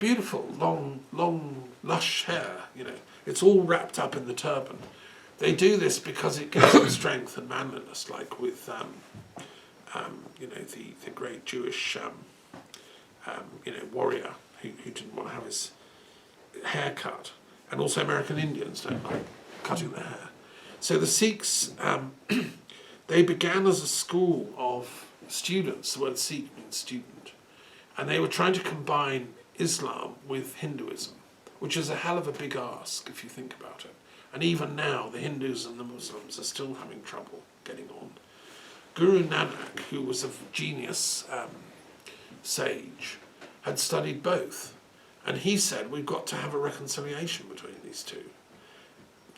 beautiful, long, lush hair, you know. It's all wrapped up in the turban. They do this because it gives them strength and manliness, like with, you know, the great Jewish, you know, warrior who didn't want to have his hair cut. And also American Indians don't like cutting their hair. So the Sikhs, they began as a school of students. The word Sikh means student. And they were trying to combine Islam with Hinduism, which is a hell of a big ask if you think about it. And even now, the Hindus and the Muslims are still having trouble getting on. Guru Nanak, who was a genius sage, had studied both. And he said, we've got to have a reconciliation between these two.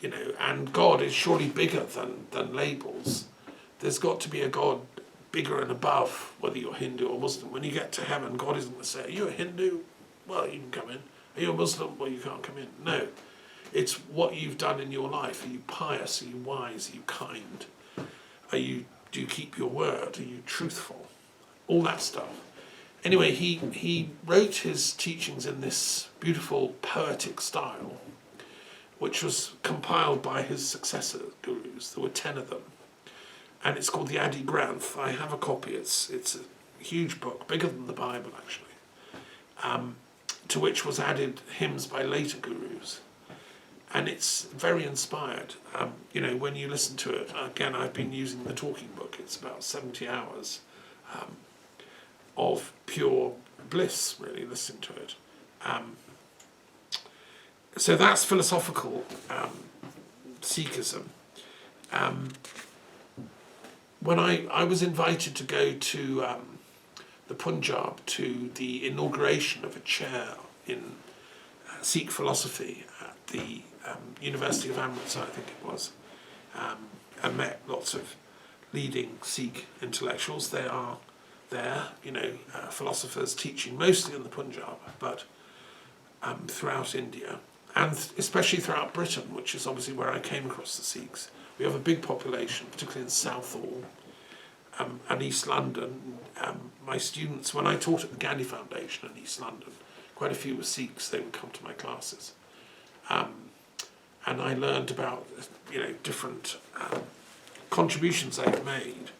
You know, and God is surely bigger than labels. There's got to be a God bigger and above, whether you're Hindu or Muslim. When you get to heaven, God isn't going to say, are you a Hindu? Well, you can come in. Are you a Muslim? Well, you can't come in. No. It's what you've done in your life. Are you pious? Are you wise? Are you kind? Do you keep your word? Are you truthful? All that stuff. Anyway, he wrote his teachings in this beautiful poetic style, which was compiled by his successor gurus. There were 10 of them. And it's called the Adi Granth. I have a copy. It's a huge book, bigger than the Bible, actually, to which was added hymns by later gurus. And it's very inspired. You know, when you listen to it, again, I've been using the talking book. It's about 70 hours of pure bliss, really, listening to it. So that's philosophical Sikhism. When I was invited to go to the Punjab to the inauguration of a chair in Sikh philosophy at the University of Amritsar, I think it was, and met lots of leading Sikh intellectuals. They are there, you know, philosophers teaching mostly in the Punjab, but throughout India, and especially throughout Britain, which is obviously where I came across the Sikhs. We have a big population, particularly in Southall and East London. My students, when I taught at the Gandhi Foundation in East London, quite a few were Sikhs. They would come to my classes. And I learned about, you know, different contributions they've made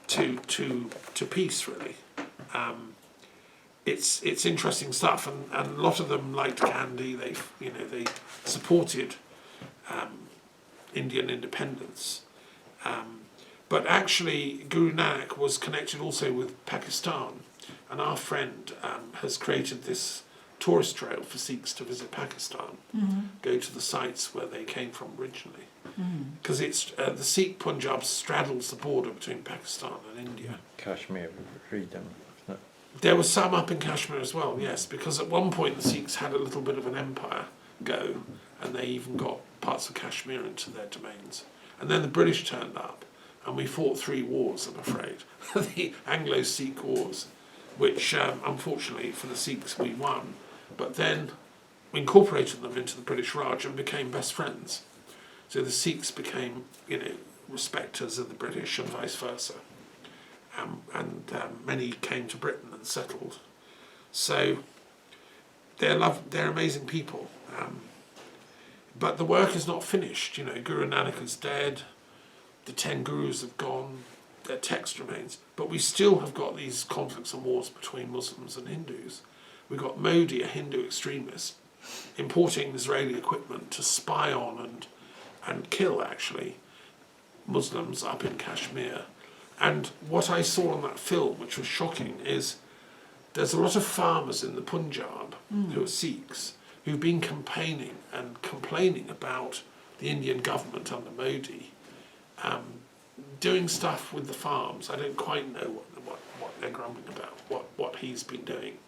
to peace, really. It's interesting stuff, and a lot of them liked Gandhi. They supported Indian independence, but actually Guru Nanak was connected also with Pakistan, and our friend has created this tourist trail for Sikhs to visit Pakistan, go to the sites where they came from originally, because it's the Sikh Punjab straddles the border between Pakistan and India. Kashmir freedom. There was some up in Kashmir as well, yes, because at one point the Sikhs had a little bit of an empire go, and they even got parts of Kashmir into their domains. And then the British turned up, and we fought 3 wars, I'm afraid. The Anglo-Sikh Wars, which unfortunately for the Sikhs we won, but then we incorporated them into the British Raj and became best friends. So the Sikhs became, you know, respecters of the British and vice versa. And many came to Britain and settled. So they're amazing people. But the work is not finished. You know, Guru Nanak is dead, the 10 gurus have gone, their text remains. But we still have got these conflicts and wars between Muslims and Hindus. We've got Modi, a Hindu extremist, importing Israeli equipment to spy on and kill, actually, Muslims up in Kashmir. And what I saw on that film, which was shocking, is there's a lot of farmers in the Punjab who are Sikhs who've been campaigning and complaining about the Indian government under Modi, doing stuff with the farms. I don't quite know what they're grumbling about, what he's been doing,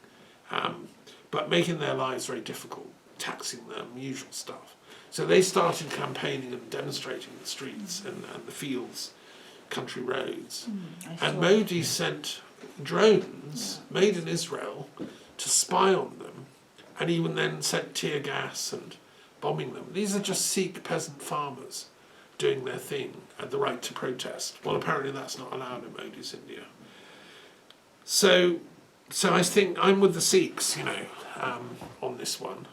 but making their lives very difficult, taxing them, usual stuff. So they started campaigning and demonstrating in the streets and the fields, country roads, and Modi sent drones made in Israel to spy on them, and even then sent tear gas and bombing them. These are just Sikh peasant farmers doing their thing, and the right to protest. Well, apparently that's not allowed in Modi's India. So So I think I'm with the Sikhs, on this one.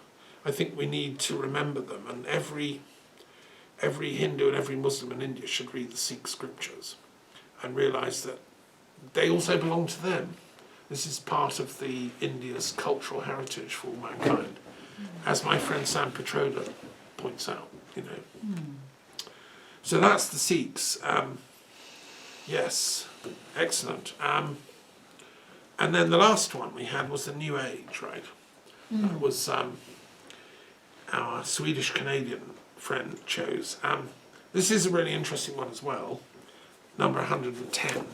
I think we need to remember them, and every Hindu and every Muslim in India should read the Sikh scriptures and realise that they also belong to them. This is part of the India's cultural heritage for all mankind, as my friend Sam Petroda points out. So that's the Sikhs. Yes, excellent. And then the last one we had was the New Age, right? That was our Swedish-Canadian friend chose. This is a really interesting one as well, number 110.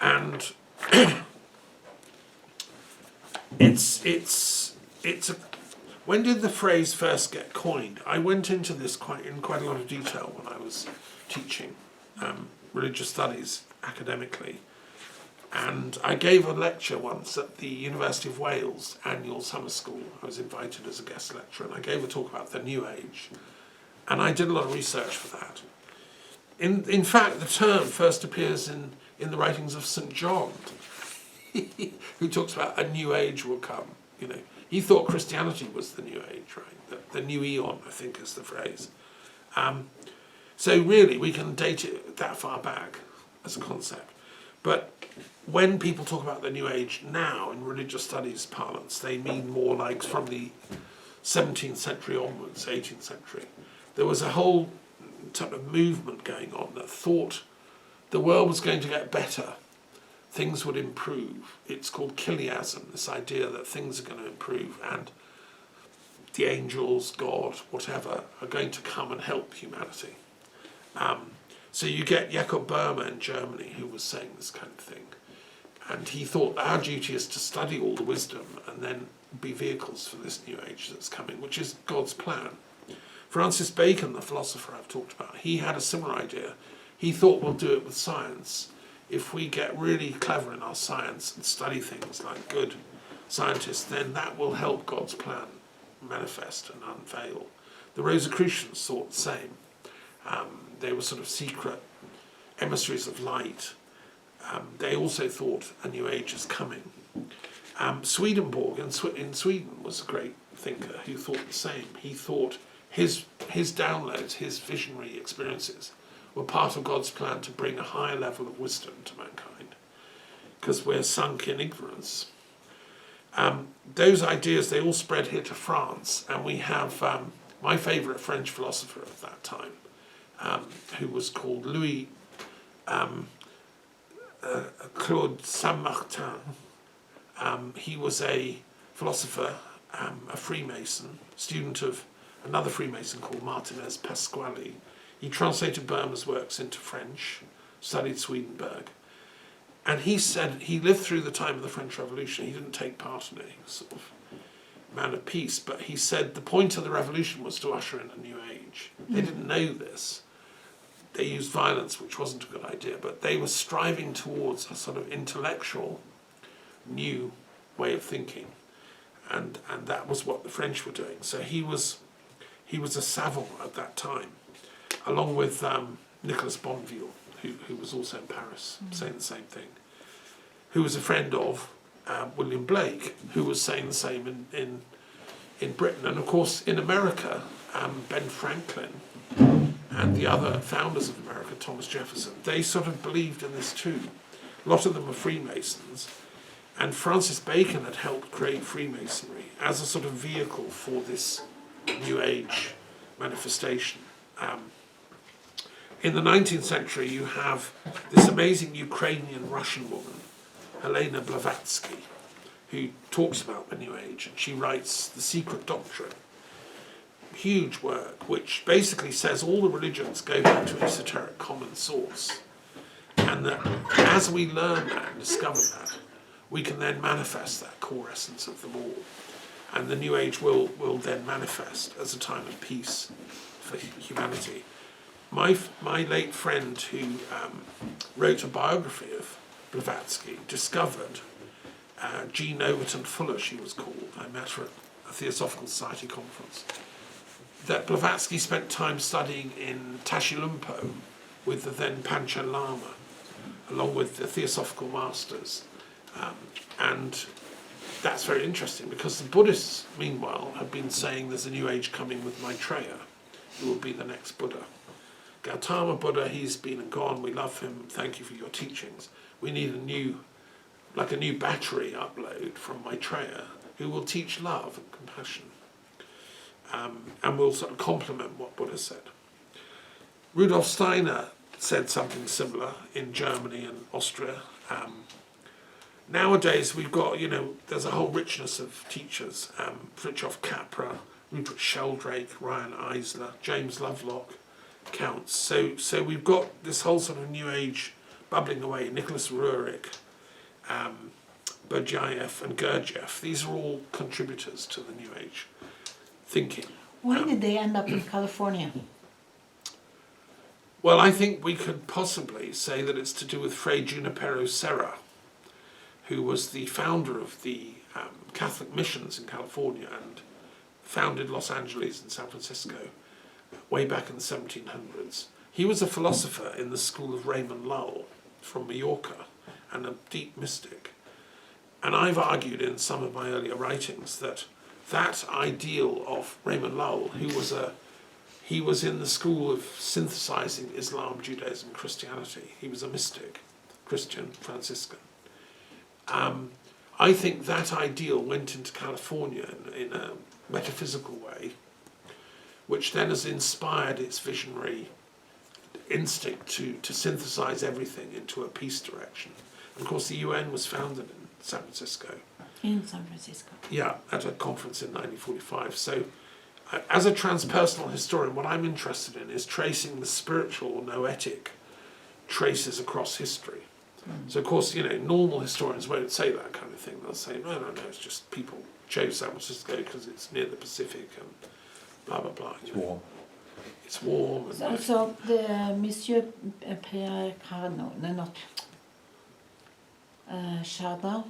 And it's a. When did the phrase first get coined? I went into this in quite a lot of detail when I was teaching religious studies academically, and I gave a lecture once at the University of Wales annual summer school. I was invited as a guest lecturer, and I gave a talk about the New Age, and I did a lot of research for that. In fact, the term first appears in the writings of St. John, who talks about a new age will come. He thought Christianity was the new age, right? The new eon, I think, is the phrase. So really, we can date it that far back as a concept. But when people talk about the new age now in religious studies parlance, they mean more like from the 17th century onwards, 18th century. There was a whole type of movement going on that thought the world was going to get better, things would improve. It's called Chiliasm, this idea that things are going to improve and the angels, God, whatever, are going to come and help humanity. So you get Jakob Böhme in Germany who was saying this kind of thing. And he thought our duty is to study all the wisdom and then be vehicles for this new age that's coming, which is God's plan. Francis Bacon, the philosopher I've talked about, he had a similar idea. He thought we'll do it with science. If we get really clever in our science and study things like good scientists, then that will help God's plan manifest and unveil. The Rosicrucians thought the same. They were sort of secret emissaries of light. They also thought a new age is coming. Swedenborg in Sweden was a great thinker who thought the same. He thought his downloads, his visionary experiences, were part of God's plan to bring a higher level of wisdom to mankind, because we're sunk in ignorance. Those ideas, they all spread here to France, and we have my favourite French philosopher of that time, who was called Louis Claude Saint-Martin. He was a philosopher, a Freemason, student of another Freemason called Martinez Pasquale. He translated Böhme's works into French, studied Swedenborg, and he said he lived through the time of the French Revolution. He didn't take part in it. He was sort of a man of peace, but he said the point of the revolution was to usher in a new age. They didn't know this. They used violence, which wasn't a good idea, but they were striving towards a sort of intellectual new way of thinking, and that was what the French were doing. So he was a savant at that time, along with Nicolas Bonville, who was also in Paris, saying the same thing, who was a friend of William Blake, who was saying the same in Britain. And of course, in America, Ben Franklin and the other founders of America, Thomas Jefferson, they sort of believed in this too. A lot of them were Freemasons, and Francis Bacon had helped create Freemasonry as a sort of vehicle for this New Age manifestation. In the 19th century, you have this amazing Ukrainian-Russian woman, Helena Blavatsky, who talks about the New Age, and she writes The Secret Doctrine, huge work, which basically says all the religions go back to esoteric common source, and that as we learn that and discover that, we can then manifest that core essence of them all, and the New Age will then manifest as a time of peace for humanity. My late friend who wrote a biography of Blavatsky discovered, Jean Overton Fuller she was called, I met her at a Theosophical Society conference, that Blavatsky spent time studying in Tashi Lumpo with the then Panchen Lama, along with the Theosophical Masters. And that's very interesting because the Buddhists, meanwhile, have been saying there's a new age coming with Maitreya, who will be the next Buddha. Gautama Buddha, he's been and gone, we love him, thank you for your teachings. We need a new battery upload from Maitreya, who will teach love and compassion. And will sort of complement what Buddha said. Rudolf Steiner said something similar in Germany and Austria. Nowadays we've got, there's a whole richness of teachers. Fritjof Capra, Rupert Sheldrake, Ryan Eisler, James Lovelock counts. So we've got this whole sort of new age bubbling away. Nicholas Roerich, Berdyaev and Gurdjieff. These are all contributors to the new age thinking. Why did they end up in California? Well, I think we could possibly say that it's to do with Fray Junipero Serra, who was the founder of the Catholic missions in California and founded Los Angeles and San Francisco way back in the 1700s. He was a philosopher in the school of Raymond Lull from Mallorca and a deep mystic. And I've argued in some of my earlier writings that that ideal of Raymond Lull, he was in the school of synthesizing Islam, Judaism, Christianity. He was a mystic, Christian, Franciscan. I think that ideal went into California in a metaphysical way, which then has inspired its visionary instinct to synthesize everything into a peace direction. And of course, the UN was founded in San Francisco. In San Francisco. Yeah, at a conference in 1945. So, as a transpersonal historian, what I'm interested in is tracing the spiritual or noetic traces across history. So, of course, normal historians won't say that kind of thing. They'll say, no, it's just people chose San Francisco because it's near the Pacific and blah, blah, blah. It's warm. It's warm. And So the Monsieur Pierre Cardin, no, not Chardin,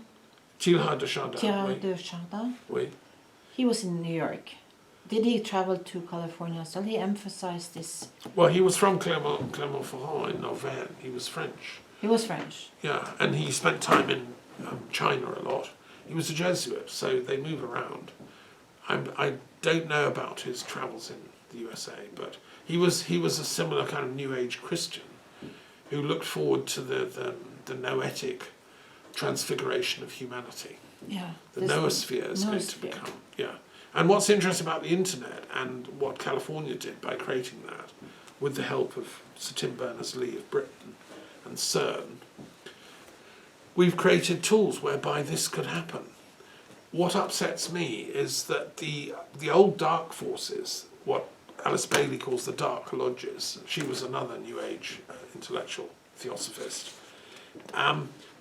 Teilhard de Chardin. Teilhard de Chardin, Oui. he was in New York. Did he travel to California? So he emphasized this. Well, he was from Clermont-Ferrand in Auvergne. He was French. He was French. Yeah, and he spent time in China a lot. He was a Jesuit, so they move around. I don't know about his travels in the USA, but he was a similar kind of New Age Christian who looked forward to the noetic transfiguration of humanity. Yeah. The noosphere is going to become, yeah. And what's interesting about the internet and what California did by creating that, with the help of Sir Tim Berners-Lee of Britain and CERN, we've created tools whereby this could happen. What upsets me is that the old dark forces, what Alice Bailey calls the dark lodges, she was another New Age intellectual theosophist,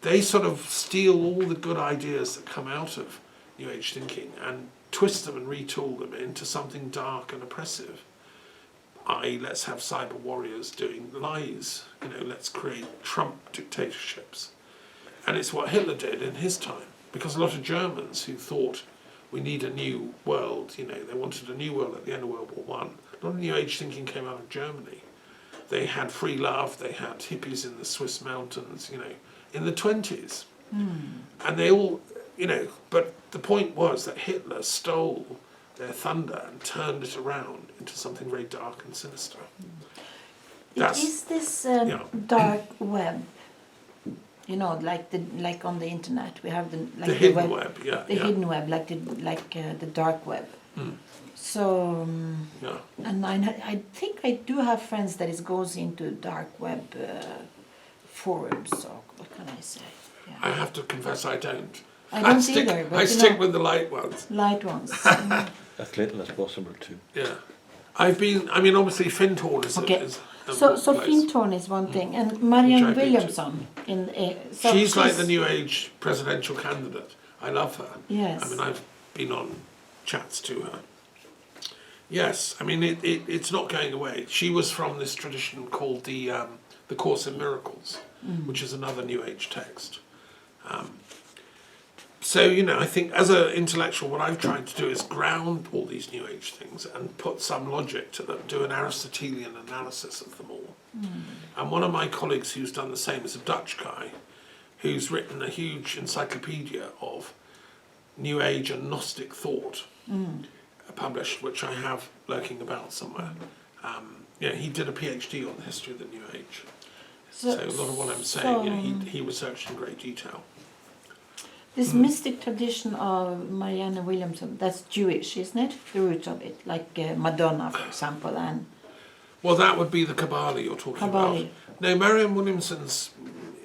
they sort of steal all the good ideas that come out of New Age thinking and twist them and retool them into something dark and oppressive. I.e., let's have cyber warriors doing lies, let's create Trump dictatorships. And it's what Hitler did in his time, because a lot of Germans who thought we need a new world, they wanted a new world at the end of World War I. A lot of New Age thinking came out of Germany. They had free love, they had hippies in the Swiss mountains, in the 20s. And they all, but the point was that Hitler stole their thunder and turned it around into something very dark and sinister. Is this dark web? Like on the internet, we have the hidden web, yeah. The hidden web, like the dark web. So, and I think I do have friends that goes into dark web forums. So what can I say? Yeah. I have to confess, I don't. I don't either. But I stick with the light ones. Light ones. As little as possible too. Yeah, obviously Fintorn is. Okay. So Fintorn is one thing, and Marianne Williamson she's like the New Age presidential candidate. I love her. Yes. I've been on chats to her. Yes, it's not going away. She was from this tradition called the Course in Miracles, which is another New Age text. So, you know, I think as an intellectual, what I've tried to do is ground all these New Age things and put some logic to them, do an Aristotelian analysis of them all. And one of my colleagues who's done the same is a Dutch guy who's written a huge encyclopedia of New Age and Gnostic thought, published, which I have lurking about somewhere. Yeah, he did a PhD on the history of the New Age. So a lot of what I'm saying, you know, he researched in great detail. This mystic tradition of Marianne Williamson, that's Jewish, isn't it? The root of it, like Madonna, for example, and... Well, that would be the Kabbalah you're talking Kabbalah. about. No, Marianne Williamson's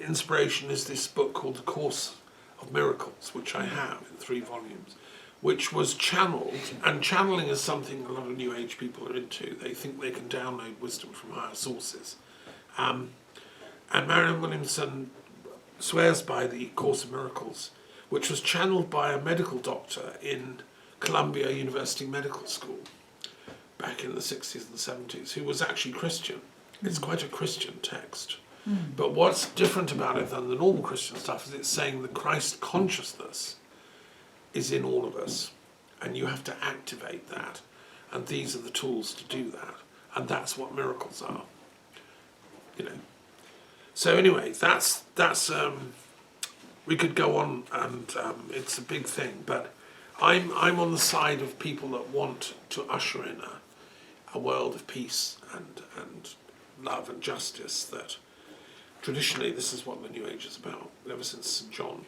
inspiration is this book called The Course of Miracles, which I have in 3 volumes, which was channeled, and channeling is something a lot of New Age people are into. They think they can download wisdom from higher sources. And Marianne Williamson swears by the Course of Miracles, which was channeled by a medical doctor in Columbia University Medical School back in the 60s and 70s, who was actually Christian. It's quite a Christian text. But what's different about it than the normal Christian stuff is it's saying the Christ consciousness is in all of us, and you have to activate that, and these are the tools to do that, and that's what miracles are, you know. So anyway, that's we could go on, and it's a big thing, but I'm on the side of people that want to usher in a world of peace and love and justice. That traditionally this is what the New Age is about, ever since St. John.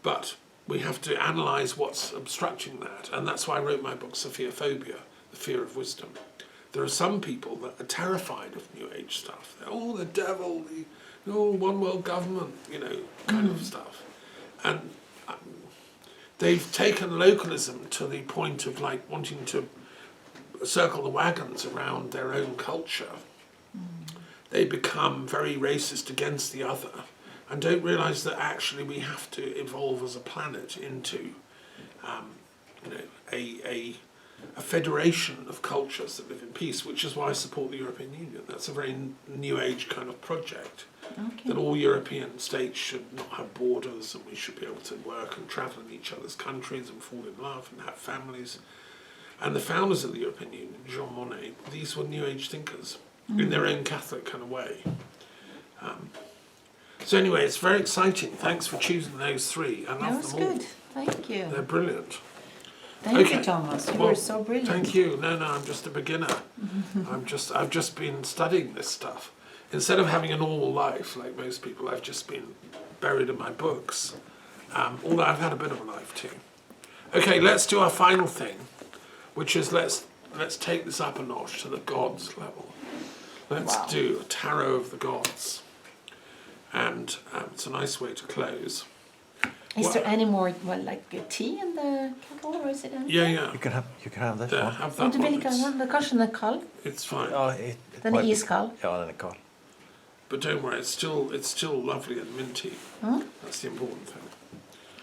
But we have to analyse what's obstructing that, and that's why I wrote my book Sophiaphobia, the fear of wisdom. There are some people that are terrified of New Age stuff. They're, oh, the devil, one world government, you know, kind of stuff. And they've taken localism to the point of like wanting to circle the wagons around their own culture. They become very racist against the other and don't realise that actually we have to evolve as a planet into a federation of cultures that live in peace, which is why I support the European Union. That's a very New Age kind of project. Okay. That all European states should not have borders, and we should be able to work and travel in each other's countries and fall in love and have families. And the founders of the European Union, Jean Monnet, these were New Age thinkers in their own Catholic kind of way. So anyway, it's very exciting. Thanks for choosing those 3. I love That was them all. good. Thank you. They're brilliant. Thank you, Okay. Thomas. You Well, were so brilliant. Thank you. No, I'm just a beginner. I've just been studying this stuff. Instead of having a normal life like most people, I've just been buried in my books. Although I've had a bit of a life too. Okay, let's do our final thing, which is let's take this up a notch to the gods level. Let's Wow. do a tarot of the gods, and it's a nice way to close. Is Well- there any more, like tea in the kettle, or is it empty? Yeah. You can have this There, one. have Om that du one. vill kalla den kanske den är kall? It's fine. Ja, Den might är be- iskall. Ja, den är kall. But don't worry, it's still lovely and minty. Huh? That's the important thing.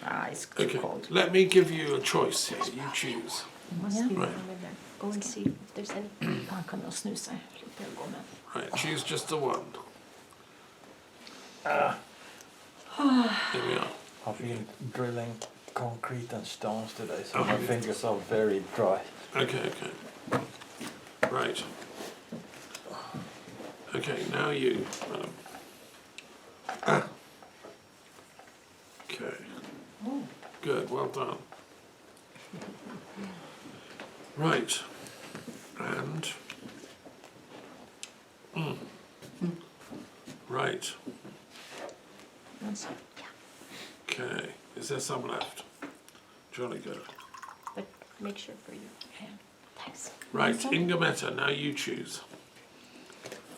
Ah, it's too Okay, cold. let me give you a choice here. You choose. Yeah. Right. Go and see if there's any. Han kan nog snusa. Slipper jag gå med. Right, choose just the one. Here we are. I've been drilling concrete and stones today, so Oh, my have you? fingers are very dry. Okay. Right. Okay, now you. Okay. Good, well done. Right. And. Right. That's, Okay. Is there some left? Jolly good. but make sure for you. Thanks. Right, Ingametta, now you choose.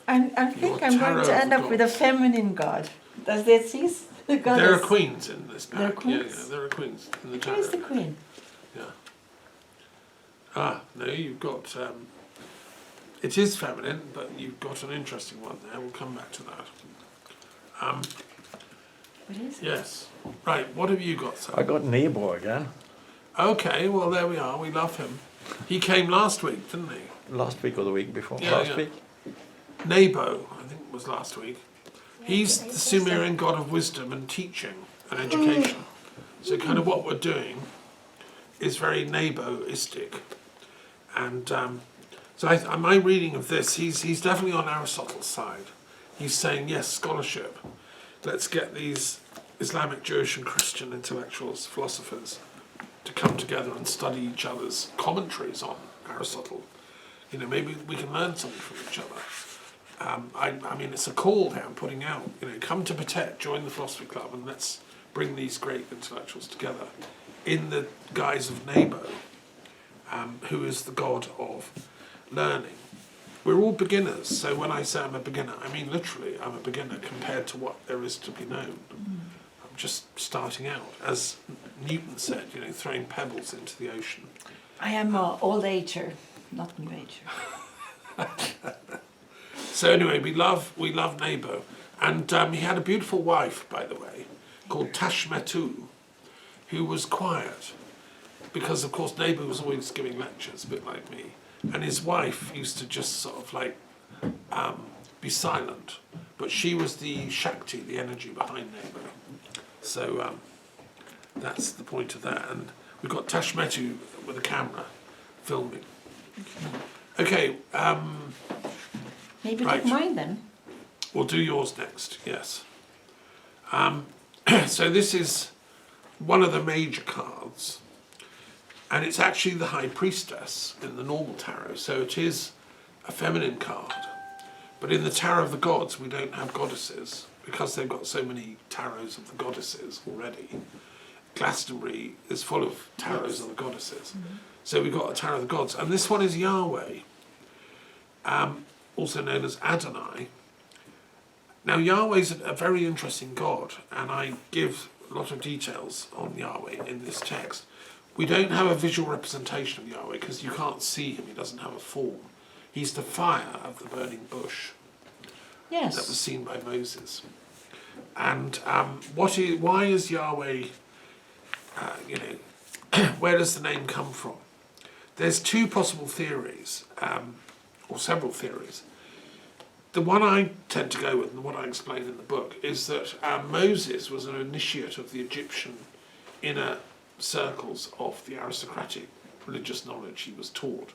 I Your think I'm tarot going to of end up with a gods. feminine god. Does that see? The goddess. There are queens in this pack. There are queens? Yeah, there are queens in the Where is the tarot. queen? Yeah. Ah, no, you've got. It is feminine, but you've got an interesting one there. We'll come back to that. What is it? Yes. Right, what have you got, sir? I got Nebo again. Okay, well, there we are. We love him. He came last week, didn't he? Last week or the week before? Yeah, last yeah. week. Nebo, I think was last week. He's the Sumerian god of wisdom and teaching and education. So kind of what we're doing is very Naboistic. And so my reading of this, he's definitely on Aristotle's side. He's saying, yes, scholarship. Let's get these Islamic, Jewish and Christian intellectuals, philosophers, to come together and study each other's commentaries on Aristotle. You know, maybe we can learn something from each other. I mean, it's a call that I'm putting out. You know, come to Patet, join the philosophy club, and let's bring these great intellectuals together in the guise of Nebo, who is the god of learning. We're all beginners, so when I say I'm a beginner, I mean literally I'm a beginner compared to what there is to be known. I'm just starting out. As Newton said, you know, throwing pebbles into the ocean. I am an old ager, not new ager. So anyway, we love Nebo, and he had a beautiful wife, by the way, called Tashmetu, who was quiet, because of course Nebo was always giving lectures, a bit like me, and his wife used to just sort of like be silent, but she was the Shakti, the energy behind Nebo. So that's the point of that, and we've got Tashmetu with a camera filming. Okay. Maybe Right. take mine then. We'll do yours next, yes. So this is one of the major cards, and it's actually the High Priestess in the normal tarot, so it is a feminine card. But in the Tarot of the Gods, we don't have goddesses, because they've got so many tarots of the goddesses already. Glastonbury is full of tarots of the goddesses. So we've got a Tarot of the Gods, and this one is Yahweh. Also known as Adonai. Now Yahweh's a very interesting god, and I give a lot of details on Yahweh in this text. We don't have a visual representation of Yahweh because you can't see him, he doesn't have a form. He's the fire of the burning bush that was Yes. seen by Moses. And why is Yahweh, where does the name come from? There's two possible theories, or several theories. The one I tend to go with, and what I explain in the book, is that Moses was an initiate of the Egyptian inner circles of the aristocratic religious knowledge he was taught.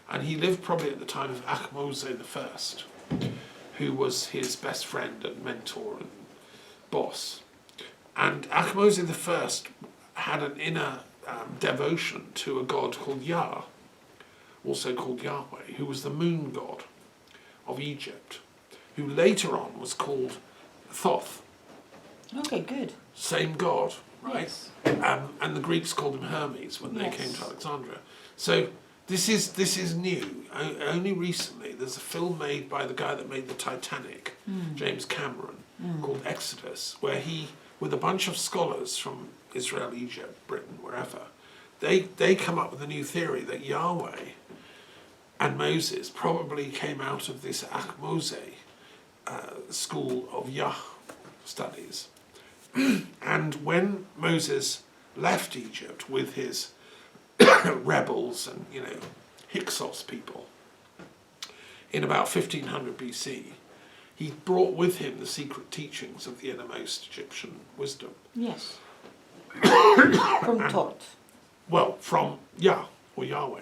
And he lived probably at the time of Ahmose I, who was his best friend and mentor and boss. And Ahmose I had an inner devotion to a god called Yah, also called Yahweh, who was the moon god of Egypt, who later on was called Thoth. Okay, good. Same god, right? Yes. And the Greeks called him Hermes when they Yes. came to Alexandria. So this is new. Only recently, there's a film made by the guy that made the Titanic, James Cameron, called Exodus, where he, with a bunch of scholars from Israel, Egypt, Britain, wherever, they come up with a new theory that Yahweh and Moses probably came out of this Ahmose school of Yah studies. And when Moses left Egypt with his rebels and, Hyksos people, in about 1500 BC, he brought with him the secret teachings of the innermost Egyptian wisdom. Yes. From Thoth. Well, from Yah, or Yahweh.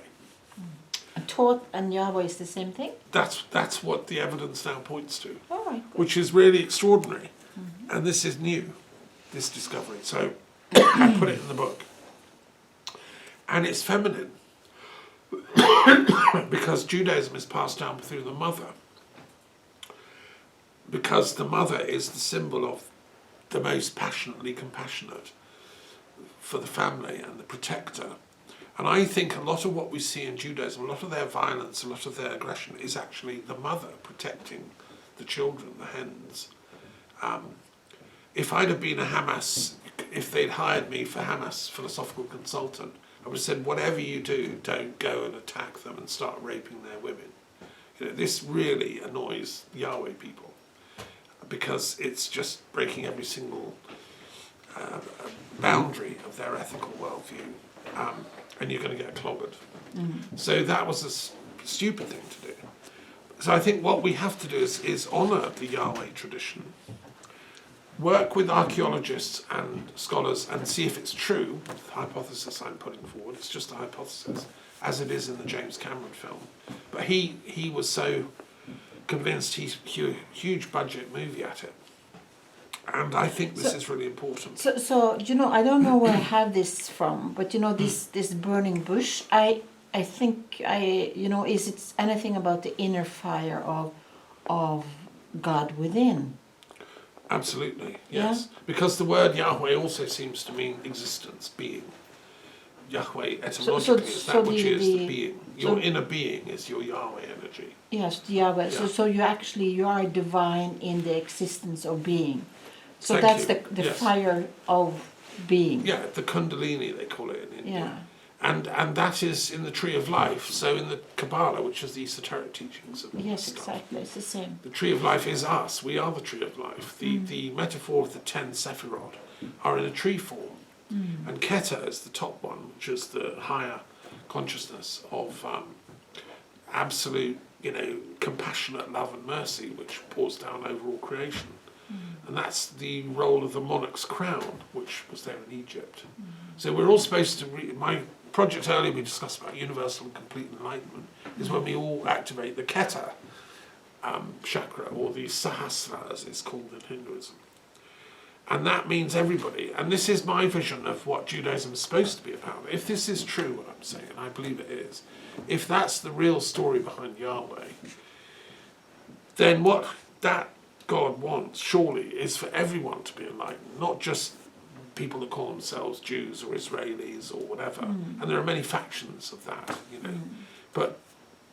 And Thoth and Yahweh is the same thing? That's what the evidence now points to, All right, good. which is really extraordinary. And this is new, this discovery. So I put it in the book. And it's feminine because Judaism is passed down through the mother. Because the mother is the symbol of the most passionately compassionate for the family and the protector. And I think a lot of what we see in Judaism, a lot of their violence, a lot of their aggression is actually the mother protecting the children, the hens. If I'd have been a Hamas, if they'd hired me for Hamas philosophical consultant, I would have said, whatever you do, don't go and attack them and start raping their women. This really annoys Yahweh people because it's just breaking every single boundary of their ethical worldview. And you're going to get clobbered. So that was a stupid thing to do. So I think what we have to do is honour the Yahweh tradition, work with archaeologists and scholars and see if it's true, the hypothesis I'm putting forward. It's just a hypothesis, as it is in the James Cameron film. But he was so convinced, he's a huge budget movie at it. And I think this is really important. So you know, I don't know where I have this from, but you know, this burning bush. I think you know, is it anything about the inner fire of God within? Absolutely, yes. Because the word Yahweh also seems to mean existence, being. Yahweh etymologically is that which is the being. Your inner being is your Yahweh energy. Yes, Yahweh. Yeah. So you are divine in the existence of being. So Thank that's you. the Yes. fire of being. Yeah, the Kundalini they call it in India. Yeah. And that is in the Tree of Life. So in the Kabbalah, which is the esoteric teachings of Yes, stuff, exactly. It's the same. the Tree of Life is us. We are the Tree of Life. The metaphor of the 10 Sephirot are in a tree form. And Keter is the top one, which is the higher consciousness of absolute, you know, compassionate love and mercy, which pours down over all creation. And that's the role of the monarch's crown, which was there in Egypt. So we're all supposed to, my project earlier we discussed about universal and complete enlightenment, is when we all activate the Keter chakra, or the Sahasrara as it's called in Hinduism. And that means everybody. And this is my vision of what Judaism is supposed to be about. If this is true, what I'm saying, and I believe it is, if that's the real story behind Yahweh, then what that God wants, surely, is for everyone to be enlightened, not just people that call themselves Jews or Israelis or whatever. And there are many factions of that, you know. But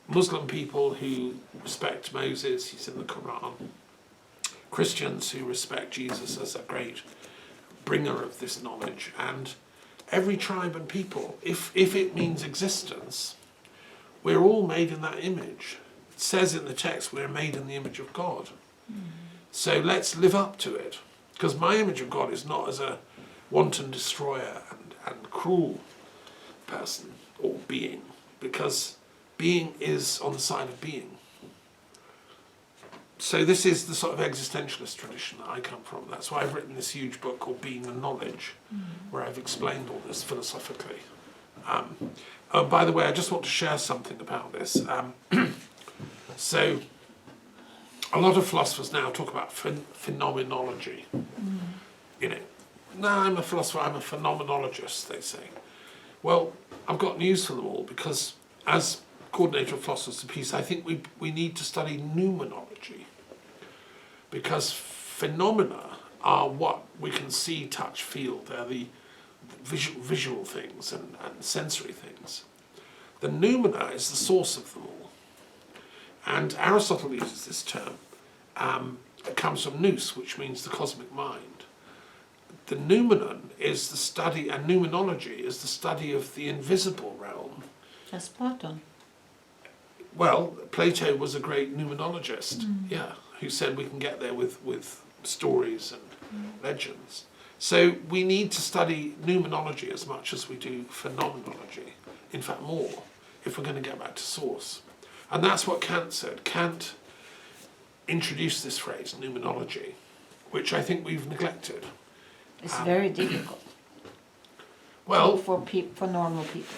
Muslim people who respect Moses, he's in the Quran. Christians who respect Jesus as a great bringer of this knowledge, and every tribe and people, if it means existence, we're all made in that image. It says in the text we're made in the image of God. So let's live up to it, because my image of God is not as a wanton destroyer and cruel person or being, because being is on the side of being. So this is the sort of existentialist tradition that I come from. That's why I've written this huge book called Being and Knowledge, where I've explained all this philosophically. By the way, I just want to share something about this. So a lot of philosophers now talk about phenomenology. You know, no, I'm a philosopher, I'm a phenomenologist, they say. Well, I've got news for them all, because as coordinator of Philosophers of Peace, I think we need to study noumenology, because phenomena are what we can see, touch, feel. They're the visual things and sensory things. The noumena is the source of them all. And Aristotle uses this term. It comes from nous, which means the cosmic mind. The noumenon is the study, and noumenology is the study of the invisible realm. That's Plato. Well, Plato was a great noumenologist, yeah, who said we can get there with stories and legends. So we need to study noumenology as much as we do phenomenology, in fact more, if we're going to get back to source. And that's what Kant said. Kant introduced this phrase, noumenology, which I think we've neglected. It's very difficult. Well, for normal people.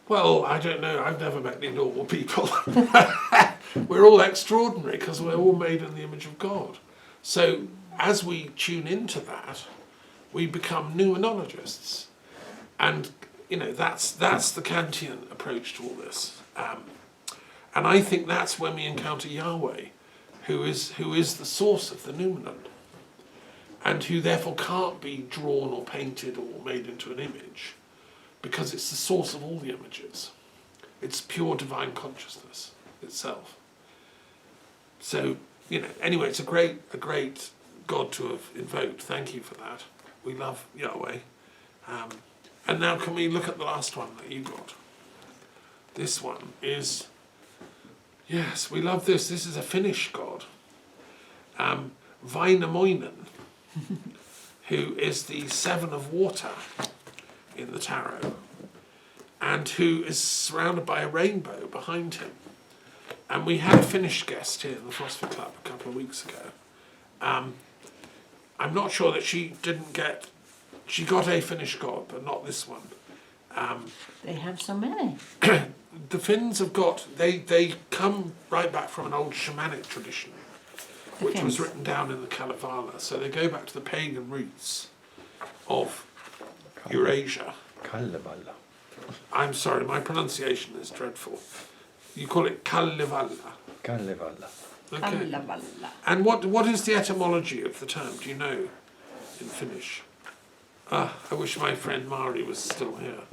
Well, I don't know. I've never met any normal people. We're all extraordinary because we're all made in the image of God. So as we tune into that, we become noumenologists. And, you know, that's the Kantian approach to all this. And I think that's when we encounter Yahweh, who is the source of the noumenon, and who therefore can't be drawn or painted or made into an image, because it's the source of all the images. It's pure divine consciousness itself. So, you know, anyway, it's a great God to have invoked. Thank you for that. We love Yahweh. And now can we look at the last one that you got? This one is, yes, we love this. This is a Finnish God. Vainamoinen, who is the seven of water in the tarot, and who is surrounded by a rainbow behind him. And we had a Finnish guest here in the Philosophy Club a couple of weeks ago. I'm not sure that she got a Finnish god, but not this one. They have so many. The Finns have got, they come right back from an old shamanic tradition, The which was Finns. written down in the Kalevala. So they go back to the pagan roots of Eurasia. Kalevala. I'm sorry, my pronunciation is dreadful. You call it Kalevala. Kalevala. Okay. Kalevala. And what is the etymology of the term? Do you know in Finnish? I wish my friend Mari was still here.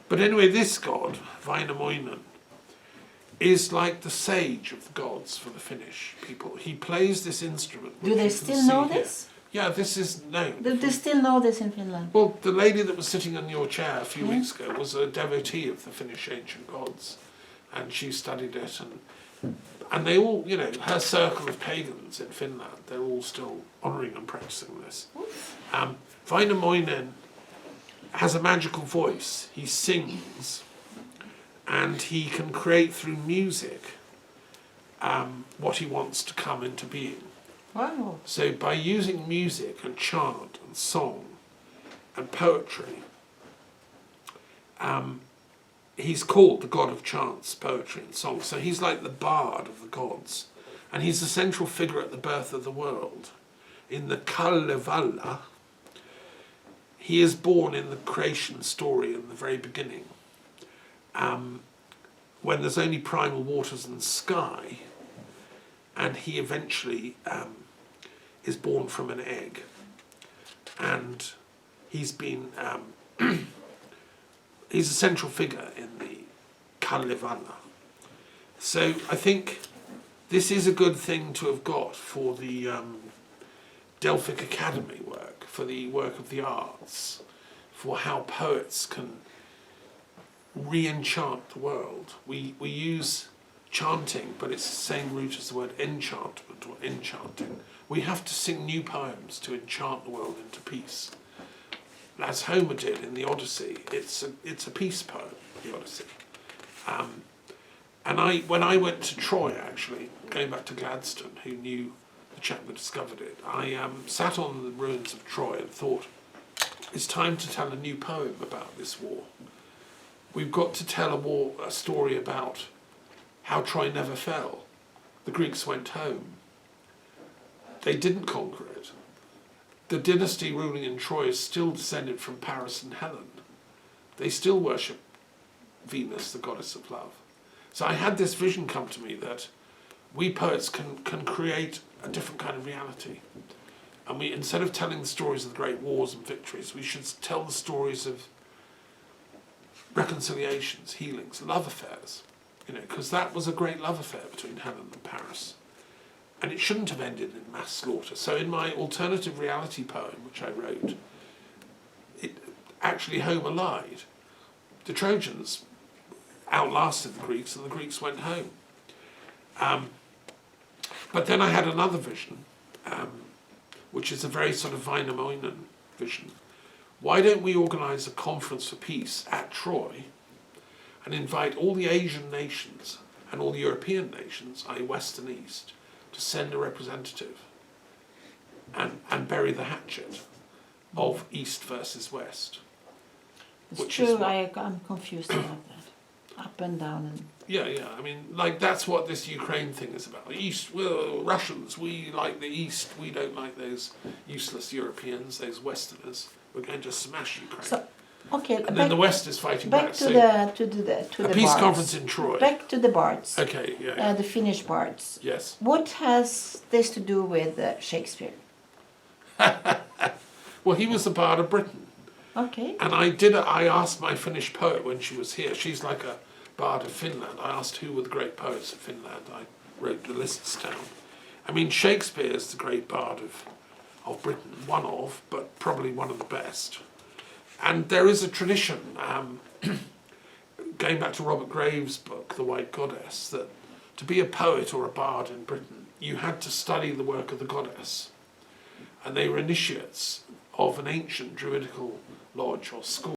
But anyway, this god, Vainamoinen, is like the sage of the gods for the Finnish people. He plays this instrument. Do which they you can still know see here. this? Yeah, this is known. Do they still know this in Finland? Well, the lady that was sitting on your chair a few Yeah. weeks ago was a devotee of the Finnish ancient gods, and she studied it, and they all, you know, her circle of pagans in Finland, they're all still honouring and practicing this. Vainamoinen has a magical voice. He sings, and he can create through music what he wants to come into being. Wow. So by using music and chant and song and poetry, he's called the god of chants, poetry and song. So he's like the bard of the gods. And he's the central figure at the birth of the world. In the Kalevala, he is born in the creation story in the very beginning. When there's only primal waters and sky, and he eventually is born from an egg, and he's been he's a central figure in the Kalevala. So I think this is a good thing to have got for the Delphic Academy work, for the work of the arts, for how poets can re-enchant the world. We use chanting, but it's the same root as the word enchantment or enchanting. We have to sing new poems to enchant the world into peace. As Homer did in the Odyssey, it's a peace poem, the Odyssey. And when I went to Troy, actually, going back to Gladstone, who knew the chap that discovered it, I sat on the ruins of Troy and thought, it's time to tell a new poem about this war. We've got to tell a story about how Troy never fell. The Greeks went home. They didn't conquer it. The dynasty ruling in Troy is still descended from Paris and Helen. They still worship Venus, the goddess of love. So I had this vision come to me that we poets can create a different kind of reality. And we, instead of telling the stories of the great wars and victories, we should tell the stories of reconciliations, healings, love affairs. You know, because that was a great love affair between Helen and Paris. And it shouldn't have ended in mass slaughter. So in my alternative reality poem, which I wrote, actually Homer lied. The Trojans outlasted the Greeks and the Greeks went home. But then I had another vision, which is a very sort of Vainamoinen vision. Why don't we organise a conference for peace at Troy and invite all the Asian nations and all the European nations, i.e. West and East, to send a representative and bury the hatchet of East versus West. It's Which is true, what- I'm confused about that. Up and down and... Yeah, I mean, like, that's what this Ukraine thing is about. East, well, Russians, we like the East, we don't like those useless Europeans, those Westerners. We're going to smash Ukraine. So, okay, and then the West is fighting back back. to So the a peace bards. conference in Troy. Back to the bards. Okay, yeah. The Finnish bards. Yes. What has this to do with Shakespeare? Well, he was the bard of Britain. Okay. And I asked my Finnish poet when she was here, she's like a bard of Finland. I asked who were the great poets of Finland. I wrote the lists down. I mean, Shakespeare's the great bard of Britain, one of, but probably one of the best. And there is a tradition, going back to Robert Graves' book, The White Goddess, that to be a poet or a bard in Britain, you had to study the work of the goddess. And they were initiates of an ancient druidical lodge or school.